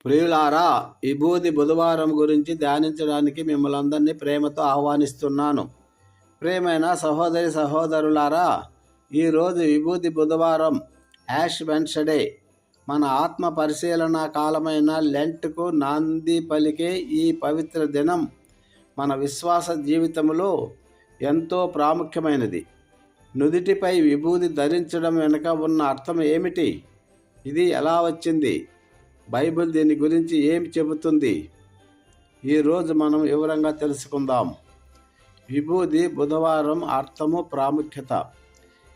ప్రియులారా, విభూది బుధవారం గురించి ధ్యానించడానికి మిమ్మల్ని అందరినీ ప్రేమతో ఆహ్వానిస్తున్నాను. ప్రియమైన సహోదరి సహోదరులారా, ఈరోజు విభూది బుధవారం, యాష్ వెన్స్డే. మన ఆత్మ పరిశీలన కాలమైన లెంట్కు నాంది పలికే ఈ పవిత్ర దినం మన విశ్వాస జీవితంలో ఎంతో ప్రాముఖ్యమైనది. నుదిటిపై విభూది ధరించడం వెనుక ఉన్న అర్థం ఏమిటి? ఇది ఎలా వచ్చింది? బైబిల్ దీని గురించి ఏమి చెబుతుంది? ఈరోజు మనం వివరంగా తెలుసుకుందాం. విభూది బుధవారం అర్థము, ప్రాముఖ్యత.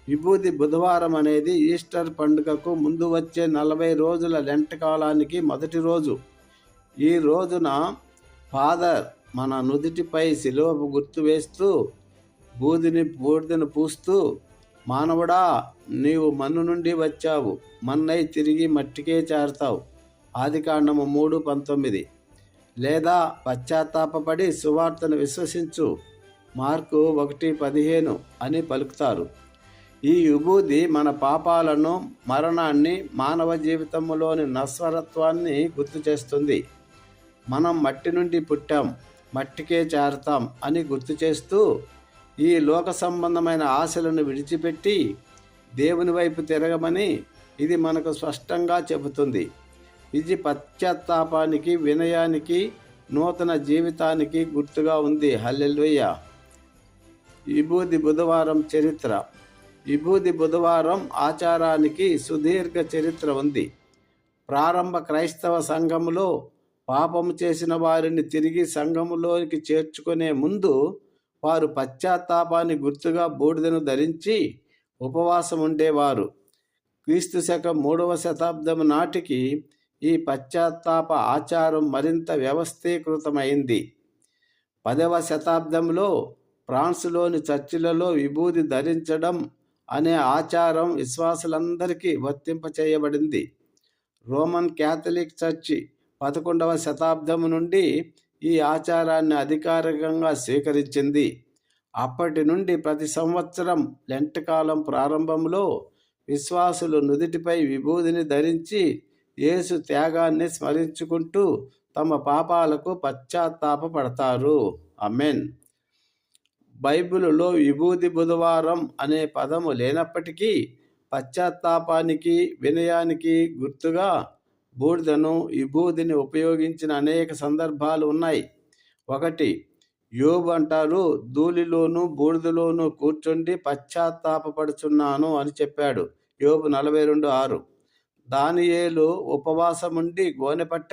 విభూది బుధవారం అనేది ఈస్టర్ పండుగకు ముందు వచ్చే 40 రోజుల లెంట్ కాలానికి మొదటి రోజు. ఈ రోజున ఫాదర్ మన నుదిటిపై శిలువ గుర్తు వేస్తూ బూడిదను పూస్తూ, మానవుడా, నీవు మన్ను నుండి వచ్చావు, మన్నై తిరిగి మట్టికే చేరతావు, ఆదికాండము 3:19. లేదా పశ్చాత్తాపపడి సువార్తను విశ్వసించు, మార్కు 1:15 అని పలుకుతారు. ఈ విభూది మన పాపాలను, మరణాన్ని, మానవ జీవితంలోని నశ్వరత్వాన్ని గుర్తు చేస్తుంది. మనం మట్టి నుండి పుట్టాం, మట్టికే చేరతాం అని గుర్తు చేస్తూ, ఈ లోక సంబంధమైన ఆశలను విడిచిపెట్టి దేవుని వైపు తిరగమని ఇది మనకు స్పష్టంగా చెబుతుంది. ఇది పశ్చాత్తాపానికి, వినయానికి, నూతన జీవితానికి గుర్తుగా ఉంది. హల్లెలూయా. విభూది బుధవారం చరిత్ర. విభూది బుధవారం ఆచారానికి సుదీర్ఘ చరిత్ర ఉంది. ప్రారంభ క్రైస్తవ సంఘములో పాపము చేసిన వారిని తిరిగి సంఘములోనికి చేర్చుకునే ముందు వారు పశ్చాత్తాపాన్ని గుర్తుగా బూడిదను ధరించి ఉపవాసం ఉండేవారు. క్రీస్తు శకం 3వ శతాబ్దం నాటికి ఈ పశ్చాత్తాప ఆచారం మరింత వ్యవస్థీకృతమైంది. 10వ శతాబ్దంలో ఫ్రాన్స్లోని చర్చిలలో విభూది ధరించడం అనే ఆచారం విశ్వాసులందరికీ వర్తింపచేయబడింది. రోమన్ క్యాథలిక్ చర్చి 11వ శతాబ్దం నుండి ఈ ఆచారాన్ని అధికారికంగా స్వీకరించింది. అప్పటి నుండి ప్రతి సంవత్సరం లెంట్ కాలం ప్రారంభంలో విశ్వాసులు నుదిటిపై విభూదిని ధరించి యేసు త్యాగాన్ని స్మరించుకుంటూ తమ పాపాలకు పశ్చాత్తాపపడతారు. ఆమేన్. బైబిలులో విభూది బుధవారం అనే పదము లేనప్పటికీ పశ్చాత్తాపానికి, వినయానికి గుర్తుగా బూడిదను, విభూదిని ఉపయోగించిన అనేక సందర్భాలు ఉన్నాయి. 1. యోబు అంటారు, ధూళిలోను బూడిదలోను కూర్చుండి పశ్చాత్తాపపడుచున్నాను అని చెప్పాడు. యోబు 42:6. దానియేలు ఉపవాసముండి గోనెపట్ట